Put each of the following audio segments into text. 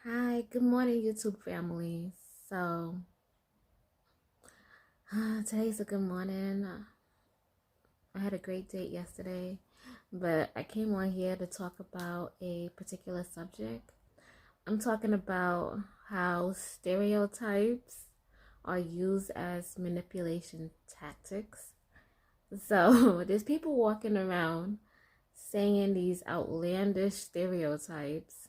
Hi, good morning, YouTube family. So, today's a good morning. I had a great date yesterday, but I came on here to talk about a particular subject. I'm talking about how stereotypes are used as manipulation tactics. So, there's people walking around saying these outlandish stereotypes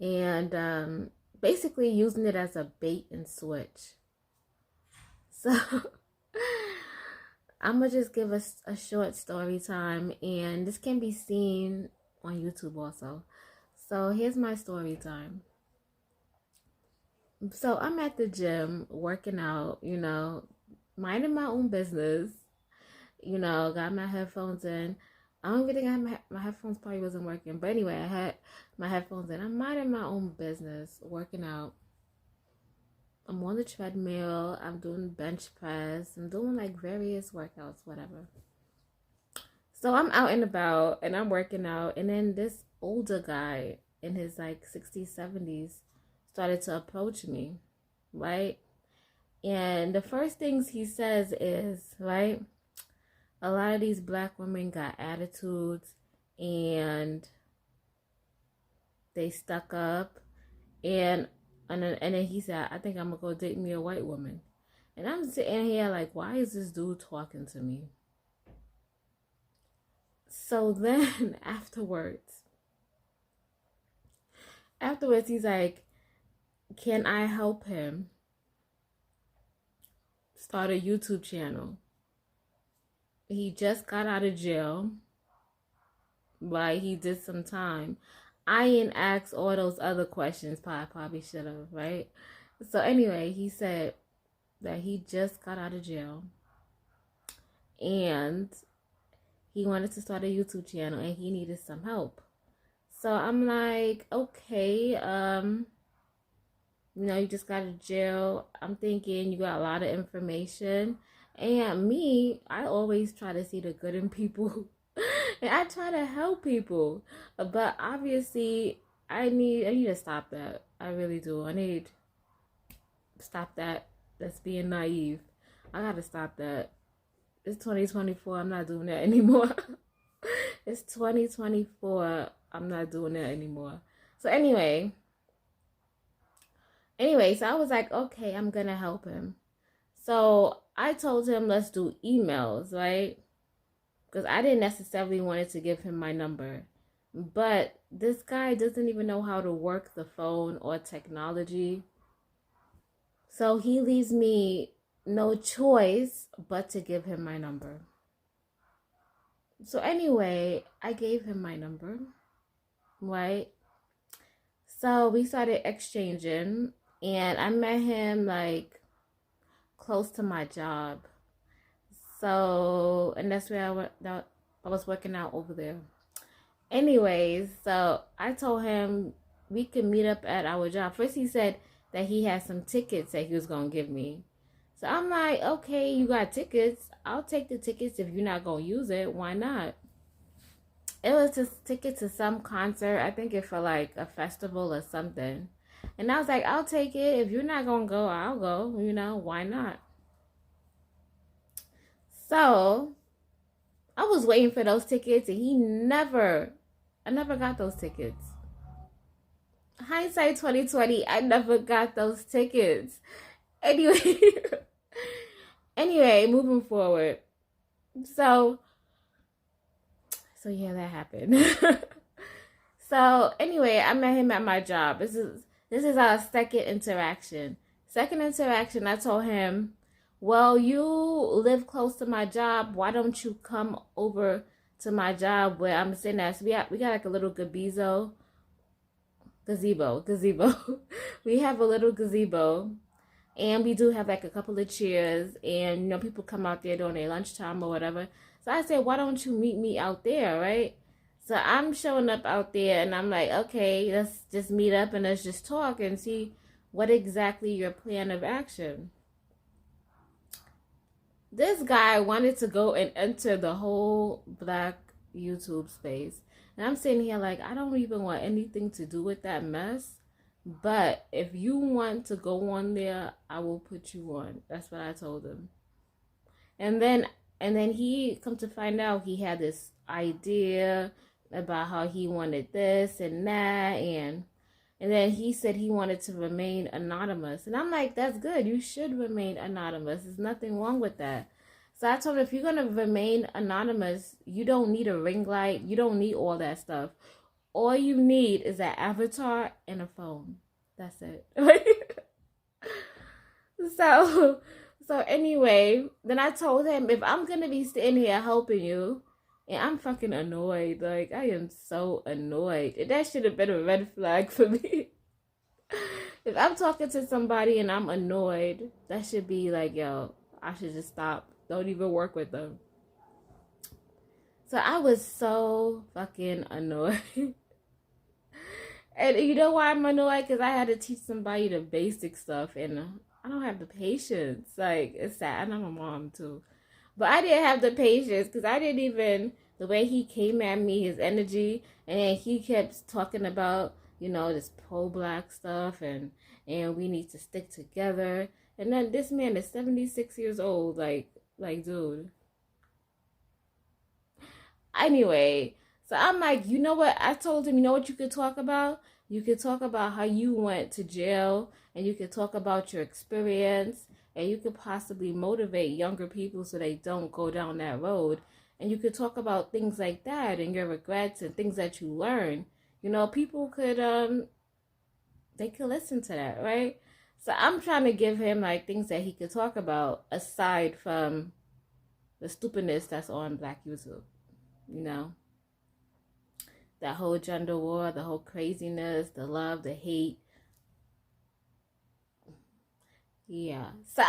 and basically using it as a bait and switch. So I'm gonna just give us a short story time, and this can be seen on YouTube also. So here's my story time. So I'm at the gym working out, minding my own business, got my headphones in. I don't even think I had my headphones probably wasn't working. But anyway, I had my headphones in. I'm minding my own business, working out. I'm on the treadmill. I'm doing bench press. I'm doing like various workouts, whatever. So I'm out and about and I'm working out. And then this older guy in his like 60s, 70s started to approach me, right? And the first things he says is, right, a lot of these black women got attitudes and they stuck up. And then he said, I think I'm gonna go date me a white woman. And I'm sitting here like, why is this dude talking to me? So then afterwards he's like, can I help him start a YouTube channel? He just got out of jail. Right? He did some time. I ain't asked all those other questions. Probably should have, right? So anyway, he said that he just got out of jail and he wanted to start a YouTube channel and he needed some help. So I'm like, okay, you just got out of jail. I'm thinking you got a lot of information. And me, I always try to see the good in people. And I try to help people. But obviously, I need to stop that. I really do. I need to stop that. That's being naive. I gotta stop that. It's 2024. I'm not doing that anymore. It's 2024. I'm not doing that anymore. So so I was like, okay, I'm gonna help him. So I told him, let's do emails, right? Because I didn't necessarily want to give him my number. But this guy doesn't even know how to work the phone or technology. So he leaves me no choice but to give him my number. So anyway, I gave him my number, right? So we started exchanging, and I met him like close to my job. So, and that's where I was working out over there. Anyways, so I told him we could meet up at our job. First, he said that he had some tickets that he was going to give me. So I'm like, okay, you got tickets. I'll take the tickets if you're not going to use it. Why not? It was just ticket to some concert. I think it for like a festival or something. And I was like, I'll take it. If you're not going to go, I'll go. Why not? So I was waiting for those tickets and I never got those tickets. Hindsight 2020, I never got those tickets. Anyway, moving forward. So yeah, that happened. So anyway, I met him at my job. This is our second interaction. I told him, well, you live close to my job. Why don't you come over to my job where I'm sitting at? So we got like a little gazebo. We have a little gazebo, and we do have like a couple of chairs, and people come out there during their lunchtime or whatever. So I said, why don't you meet me out there, right? So I'm showing up out there, and I'm like, okay, let's just meet up and let's just talk and see what exactly your plan of action. This guy wanted to go and enter the whole black YouTube space. And I'm sitting here like, I don't even want anything to do with that mess. But if you want to go on there, I will put you on. That's what I told him. And then he come to find out he had this idea about how he wanted this and that, and then he said he wanted to remain anonymous. And I'm like, that's good. You should remain anonymous. There's nothing wrong with that. So I told him, if you're going to remain anonymous, you don't need a ring light. You don't need all that stuff. All you need is an avatar and a phone. That's it. So anyway, then I told him, if I'm going to be sitting here helping you, and I'm fucking annoyed. Like, I am so annoyed. And that should have been a red flag for me. If I'm talking to somebody and I'm annoyed, that should be like, yo, I should just stop. Don't even work with them. So I was so fucking annoyed. And you know why I'm annoyed? Because I had to teach somebody the basic stuff. And I don't have the patience. Like, it's sad. And I'm a mom, too. But I didn't have the patience because I didn't even, the way he came at me, his energy, and then he kept talking about, you know, this pro-black stuff and we need to stick together. And then this man is 76 years old. Like, dude. Anyway, so I'm like, you know what? I told him, you know what you could talk about? You could talk about how you went to jail, and you could talk about your experience, and you could possibly motivate younger people so they don't go down that road. And you could talk about things like that and your regrets and things that you learn. You know, people could, they could listen to that, right? So I'm trying to give him, like, things that he could talk about aside from the stupidness that's on Black YouTube, you know? That whole gender war, the whole craziness, the love, the hate. Yeah. So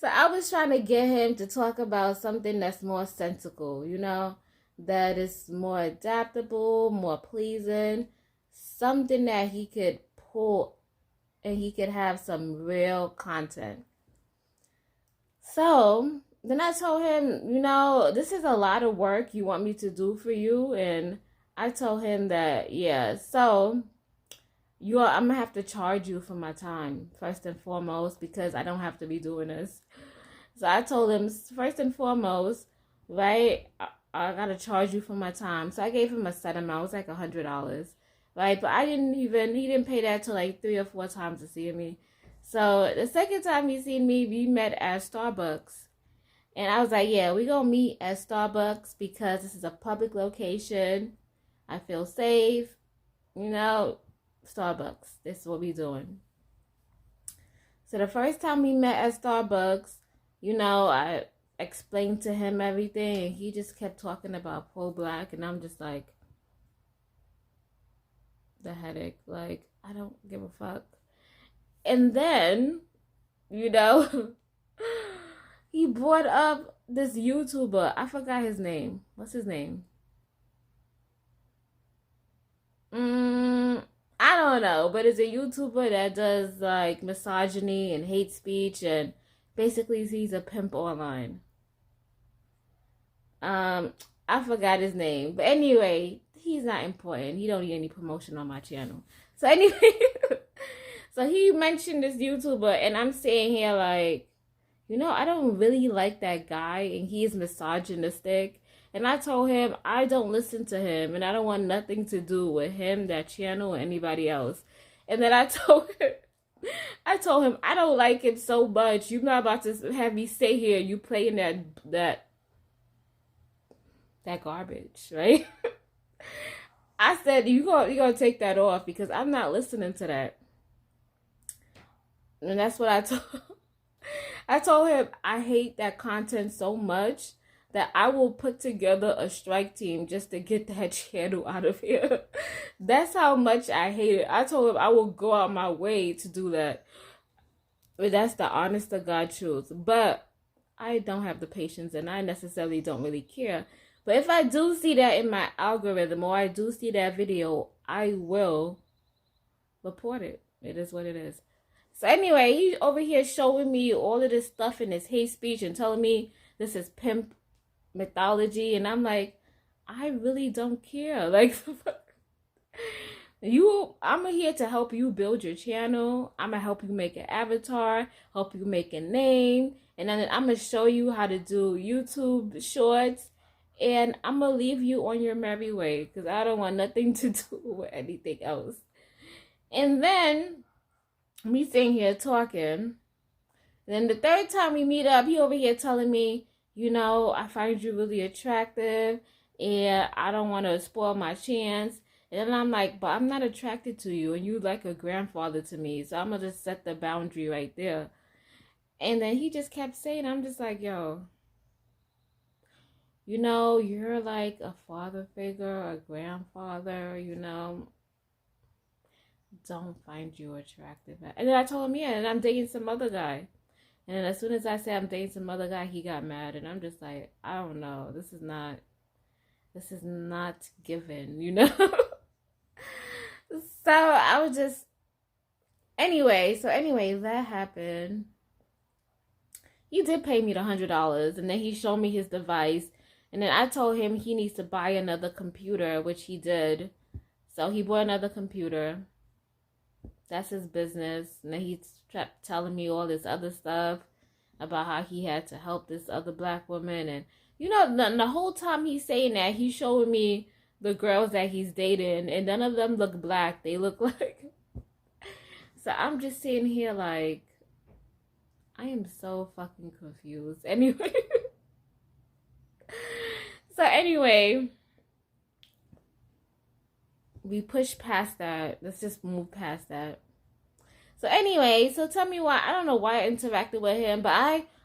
I was trying to get him to talk about something that's more sensical, you know, that is more adaptable, more pleasing, something that he could pull and he could have some real content. So then I told him, you know, this is a lot of work you want me to do for you. And I told him that, yeah, so I'm gonna have to charge you for my time first and foremost, because I don't have to be doing this. So I told him, first and foremost, right, I gotta charge you for my time. So I gave him a set amount. It was like $100, right? But he didn't pay that till like 3 or 4 times to see me. So the second time he seen me, we met at Starbucks. And I was like, yeah, we gonna meet at Starbucks because this is a public location. I feel safe, you know, Starbucks. This is what we doing. So the first time we met at Starbucks, you know, I explained to him everything, and he just kept talking about pro-black, and I'm just like, the headache. Like, I don't give a fuck. And then, you know, he brought up this YouTuber. I forgot his name. What's his name? I don't know, but it's a YouTuber that does like misogyny and hate speech, and basically he's a pimp online. I forgot his name, but anyway, he's not important. He don't need any promotion on my channel. So anyway, so he mentioned this YouTuber, and I'm sitting here like, you know, I don't really like that guy, and he is misogynistic. And I told him I don't listen to him, and I don't want nothing to do with him, that channel, or anybody else. And then I told him I don't like him so much. You're not about to have me stay here. You playing that garbage, right? I said you gonna take that off because I'm not listening to that. And that's what I told him I hate that content so much that I will put together a strike team just to get that channel out of here. That's how much I hate it. I told him I will go out my way to do that. But that's the honest to God truth. But I don't have the patience, and I necessarily don't really care. But if I do see that in my algorithm, or I do see that video, I will report it. It is what it is. So anyway, he's over here showing me all of this stuff in his hate speech and telling me this is pimp mythology, and I'm like, I really don't care. Like, I'm here to help you build your channel. I'm gonna help you make an avatar, help you make a name, and then I'm gonna show you how to do YouTube shorts, and I'm gonna leave you on your merry way because I don't want nothing to do with anything else. And then me sitting here talking. Then the third time we meet up, he over here telling me, I find you really attractive and I don't want to spoil my chance. And then I'm like, but I'm not attracted to you and you like a grandfather to me. So I'm going to just set the boundary right there. And then he just kept saying, I'm just like, yo, you're like a father figure, a grandfather, don't find you attractive. And then I told him, yeah, and I'm dating some other guy. And then as soon as I said I'm dating some other guy, he got mad. And I'm just like, I don't know. This is not given. So I was just, anyway, that happened. He did pay me the $100. And then he showed me his device. And then I told him he needs to buy another computer, which he did. So he bought another computer. That's his business. And then he kept telling me all this other stuff about how he had to help this other black woman. And, the whole time he's saying that, he's showing me the girls that he's dating. And none of them look black. They look like... So I'm just sitting here like, I am so fucking confused. Anyway. We push past that. Let's just move past that. So anyway, so tell me why. I don't know why I interacted with him, but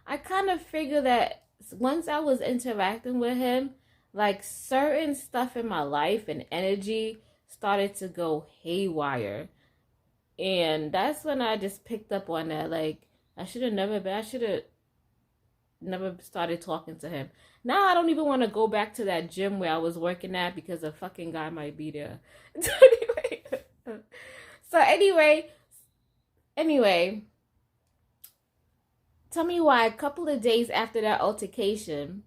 I kind of figured that once I was interacting with him, like certain stuff in my life and energy started to go haywire. And that's when I just picked up on that. Like, I should have never started talking to him. Now I don't even want to go back to that gym where I was working at because a fucking guy might be there. Anyway, tell me why a couple of days after that altercation,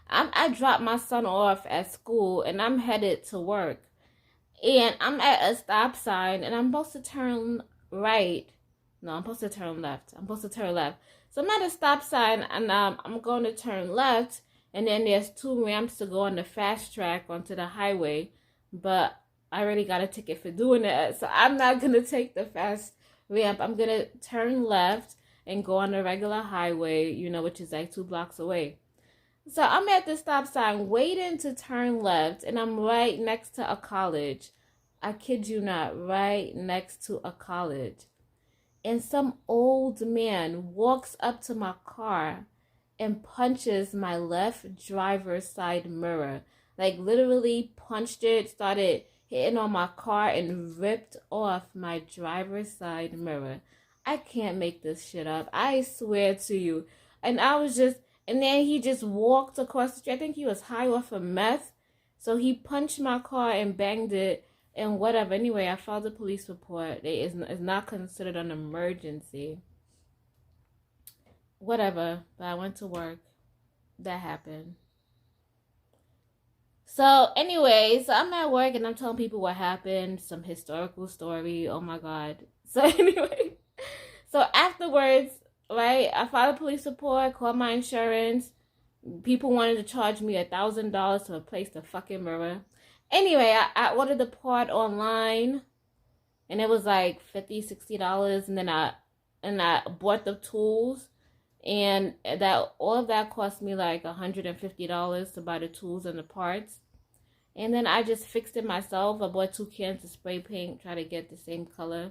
I dropped my son off at school and I'm headed to work. And I'm at a stop sign and I'm supposed to turn right. No, I'm supposed to turn left. So I'm at a stop sign and I'm going to turn left. And then there's 2 ramps to go on the fast track onto the highway. But I already got a ticket for doing that. So I'm not going to take the fast ramp. I'm going to turn left and go on the regular highway, which is like 2 blocks away. So I'm at the stop sign waiting to turn left. And I'm right next to a college. I kid you not, right next to a college. And some old man walks up to my car and punches my left driver's side mirror. Like literally punched it, started hitting on my car and ripped off my driver's side mirror. I can't make this shit up. I swear to you. And then he just walked across the street. I think he was high off of meth. So he punched my car and banged it and whatever. Anyway, I filed a police report. It's not considered an emergency. Whatever, but I went to work. That happened. So anyway, I'm at work and I'm telling people what happened, some historical story. Oh my God. So anyway, so afterwards, right, I filed a police report, called my insurance. People wanted to charge me $1,000 to replace the fucking mirror. Anyway, I ordered the part online and it was like $50, $60, and then I bought the tools. And all of that cost me like $150 to buy the tools and the parts. And then I just fixed it myself. I bought 2 cans of spray paint, try to get the same color.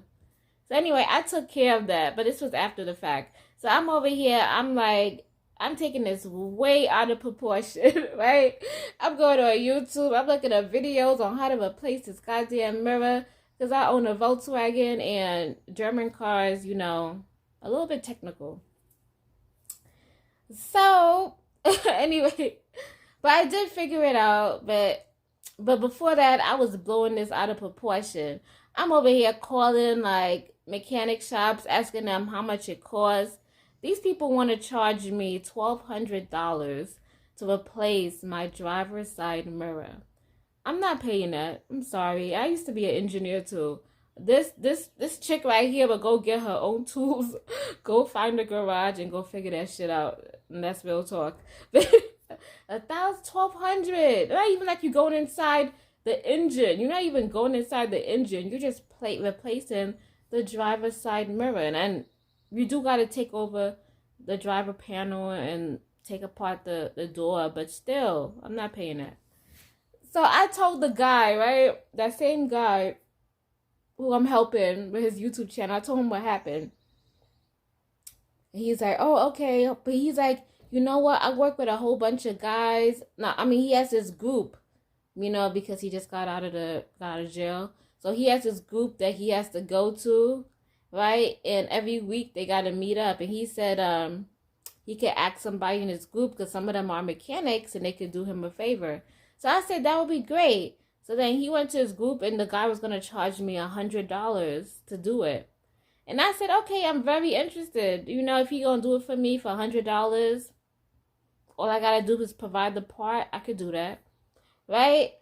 So anyway, I took care of that, but this was after the fact. So I'm over here, I'm taking this way out of proportion, right? I'm going on YouTube, I'm looking at videos on how to replace this goddamn mirror. Because I own a Volkswagen and German cars, a little bit technical. So, anyway, but I did figure it out, but before that, I was blowing this out of proportion. I'm over here calling, like, mechanic shops, asking them how much it costs. These people want to charge me $1,200 to replace my driver's side mirror. I'm not paying that. I'm sorry. I used to be an engineer too. This chick right here will go get her own tools, go find a garage and go figure that shit out. And that's real talk. 1,200. Not even like you're going inside the engine. You're not even going inside the engine. You're just replacing the driver's side mirror. And you do got to take over the driver panel and take apart the door. But still, I'm not paying that. So I told the guy, right? That same guy who I'm helping with his YouTube channel. I told him what happened. And he's like, oh, okay. But he's like, you know what? I work with a whole bunch of guys. No, I mean, he has this group, you know, because he just got out of jail. So he has this group that he has to go to, right? And every week they got to meet up. And he said he could ask somebody in his group because some of them are mechanics and they could do him a favor. So I said, that would be great. So then he went to his group and the guy was going to charge me $100 to do it. And I said, okay, I'm very interested. You know, if he going to do it for me for $100, all I got to do is provide the part. I could do that. Right?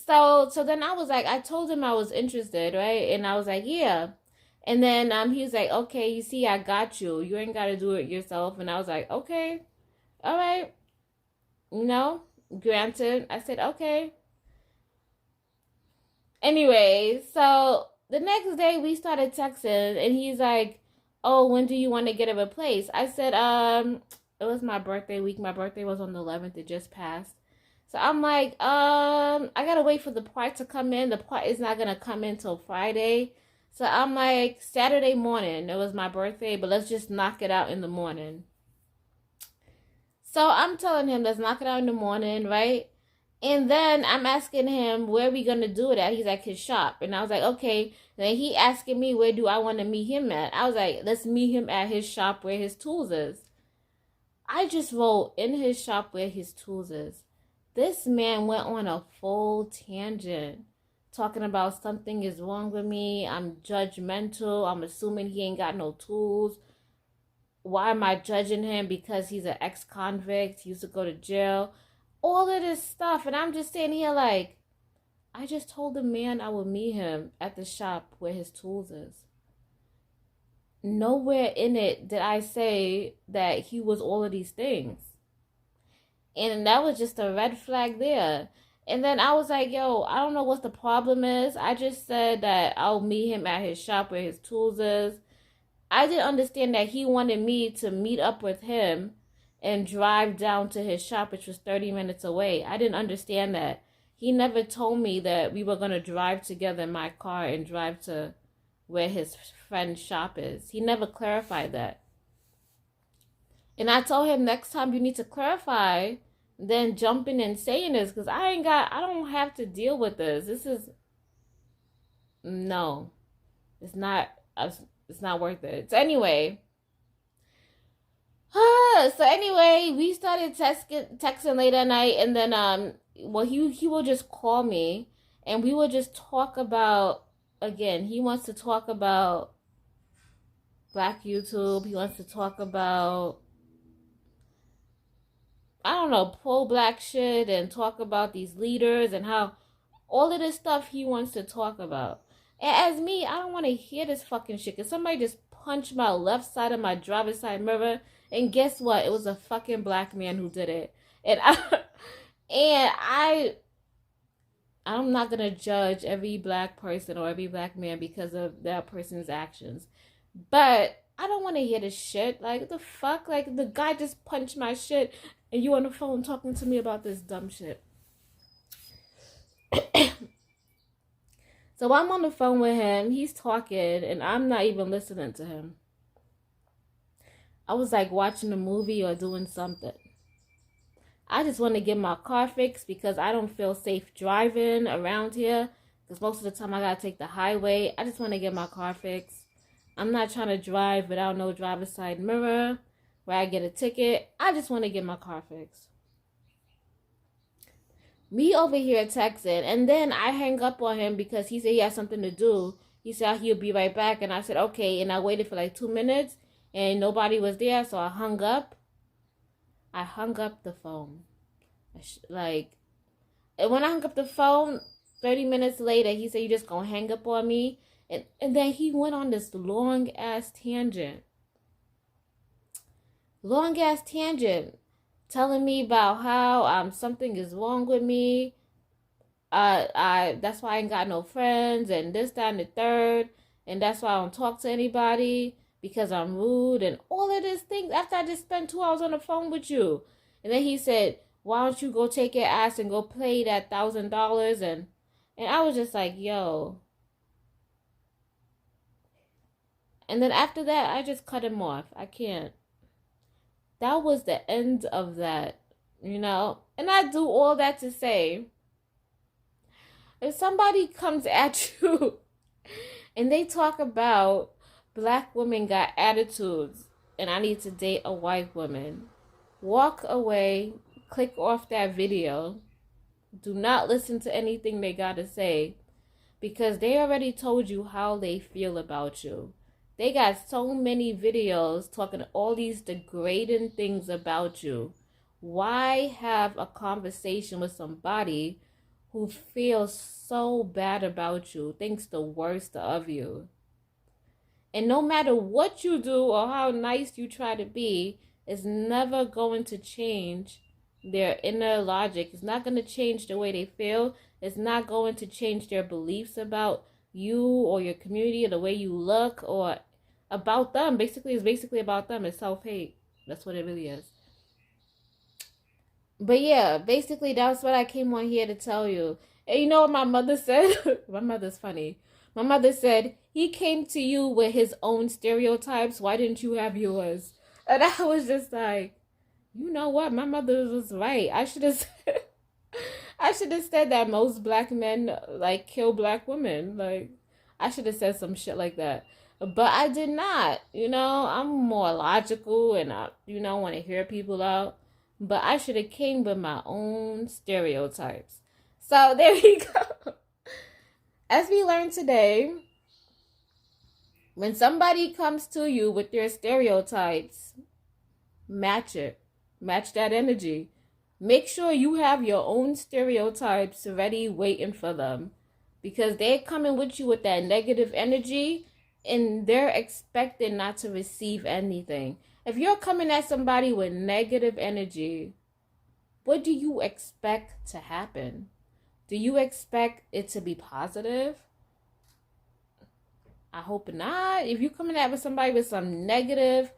So then I was like, I told him I was interested, right? And I was like, yeah. And then he was like, okay, you see, I got you. You ain't got to do it yourself. And I was like, okay, all right. You know, granted. I said, okay. Anyway, so the next day we started texting and he's like, oh, when do you want to get it replaced? I said, it was my birthday week. My birthday was on the 11th. It just passed. So I'm like, I gotta wait for the part to come in. The part is not gonna come in till Friday. So I'm like, Saturday morning. It was my birthday, but let's just knock it out in the morning. So I'm telling him, let's knock it out in the morning, right? And then I'm asking him, where are we going to do it at? He's like, his shop. And I was like, okay. Then he asking me, where do I want to meet him at? I was like, let's meet him at his shop where his tools is. I just wrote in his shop where his tools is. This man went on a full tangent talking about something is wrong with me. I'm judgmental. I'm assuming he ain't got no tools. Why am I judging him? Because he's an ex-convict. He used to go to jail. All of this stuff. And I'm just sitting here like, I just told the man I would meet him at the shop where his tools is. Nowhere in it did I say that he was all of these things. And that was just a red flag there. And then I was like, yo, I don't know what the problem is. I just said that I'll meet him at his shop where his tools is. I didn't understand that he wanted me to meet up with him and drive down to his shop, which was 30 minutes away. I didn't understand that. He never told me that we were going to drive together in my car and drive to where his friend's shop is. He never clarified that. And I told him, next time you need to clarify, then jumping and saying this, because I don't have to deal with this. No, it's not worth it. So anyway, we started texting late at night, and then he will just call me, and we will just talk about, again, he wants to talk about Black YouTube. He wants to talk about, I don't know, pro-Black shit, and talk about these leaders and how all of this stuff he wants to talk about. And as me, I don't want to hear this fucking shit, because somebody just punched my left side of my driver's side mirror, and guess what? It was a fucking Black man who did it. And I'm not going to judge every Black person or every Black man because of that person's actions. But I don't want to hear this shit. Like, what the fuck? Like, the guy just punched my shit, and you on the phone talking to me about this dumb shit. So I'm on the phone with him. He's talking, and I'm not even listening to him. I was like watching a movie or doing something. I just want to get my car fixed because I don't feel safe driving around here. Because most of the time I got to take the highway. I just want to get my car fixed. I'm not trying to drive without no driver's side mirror where I get a ticket. I just want to get my car fixed. Me over here texting, and then I hang up on him because he said he has something to do. He said he'll be right back, and I said, okay, and I waited for like 2 minutes, and nobody was there, so I hung up. I hung up the phone. Like, and when I hung up the phone, 30 minutes later, he said, "You just gonna hang up on me?" And then he went on this long ass tangent. Long ass tangent. Telling me about how something is wrong with me. I that's why I ain't got no friends and this, that, and the third. And that's why I don't talk to anybody because I'm rude and all of these things after I just spent 2 hours on the phone with you. And then he said, "Why don't you go take your ass and go pay that $1,000?" And I was just like, yo. And then after that, I just cut him off. I can't. That was the end of that, you know? And I do all that to say, if somebody comes at you and they talk about black women got attitudes and I need to date a white woman, walk away, click off that video. Do not listen to anything they got to say because they already told you how they feel about you. They got so many videos talking all these degrading things about you. Why have a conversation with somebody who feels so bad about you, thinks the worst of you? And no matter what you do or how nice you try to be, it's never going to change their inner logic. It's not going to change the way they feel. It's not going to change their beliefs about you or your community or the way you look or about them. It's basically about them. It's self-hate. That's what it really is. But yeah, basically that's what I came on here to tell you. And you know what my mother said? My mother's funny. My mother said, he came to you with his own stereotypes. Why didn't you have yours? And I was just like, you know what? My mother was right. I should have said that most black men like kill black women. Like, I should have said some shit like that. But I did not. You know, I'm more logical and I, want to hear people out. But I should have came with my own stereotypes. So there we go. As we learned today, when somebody comes to you with their stereotypes, match it. Match that energy. Make sure you have your own stereotypes ready, waiting for them. Because they're coming with you with that negative energy and they're expecting not to receive anything. If you're coming at somebody with negative energy, what do you expect to happen? Do you expect it to be positive? I hope not. If you're coming at somebody with some negative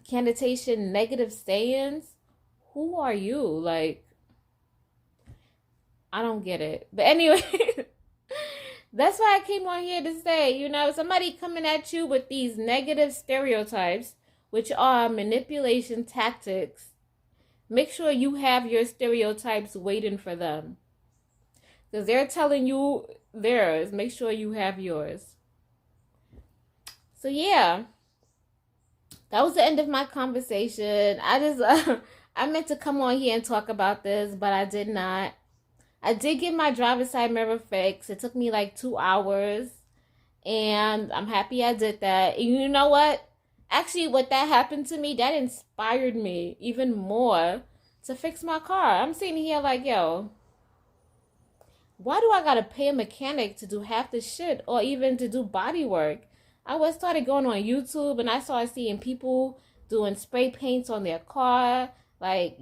connotation, negative sayings, who are you? Like, I don't get it. But anyway, that's why I came on here to say, somebody coming at you with these negative stereotypes, which are manipulation tactics, make sure you have your stereotypes waiting for them. Because they're telling you theirs. Make sure you have yours. So yeah, that was the end of my conversation. I meant to come on here and talk about this, but I did not. I did get my driver's side mirror fixed. It took me like 2 hours. And I'm happy I did that. And you know what? Actually, what that happened to me, that inspired me even more to fix my car. I'm sitting here like, yo, why do I gotta pay a mechanic to do half the shit or even to do body work? I started going on YouTube and I started seeing people doing spray paints on their car, like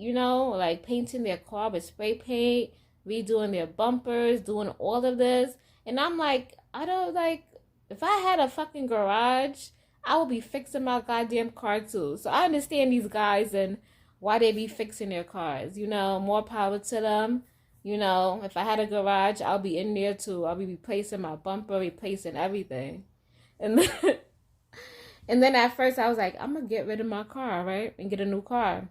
painting their car with spray paint, redoing their bumpers, doing all of this. And I'm like, if I had a fucking garage, I would be fixing my goddamn car too. So I understand these guys and why they be fixing their cars. More power to them. If I had a garage, I'll be in there too. I'll be replacing my bumper, replacing everything. And then at first I was like, I'm going to get rid of my car, right? And get a new car.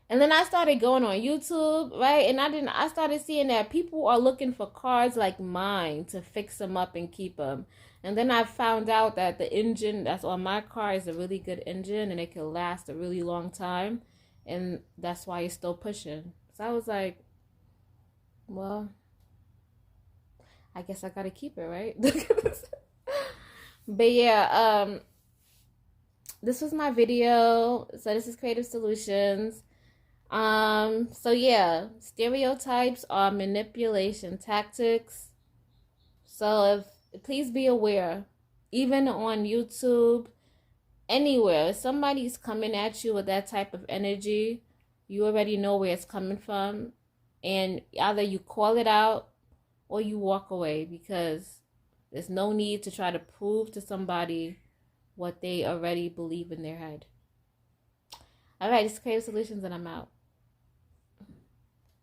And then I started going on YouTube, right? And I started seeing that people are looking for cars like mine to fix them up and keep them. And then I found out that the engine that's on my car is a really good engine and it can last a really long time. And that's why it's still pushing. So I was like, well, I guess I got to keep it, right? But yeah, this was my video. So this is Creative Solutions. So yeah, stereotypes are manipulation tactics. So if please be aware, even on YouTube, anywhere, if somebody's coming at you with that type of energy, you already know where it's coming from, and either you call it out or you walk away because there's no need to try to prove to somebody what they already believe in their head. All right, it's Creative Solutions, and I'm out.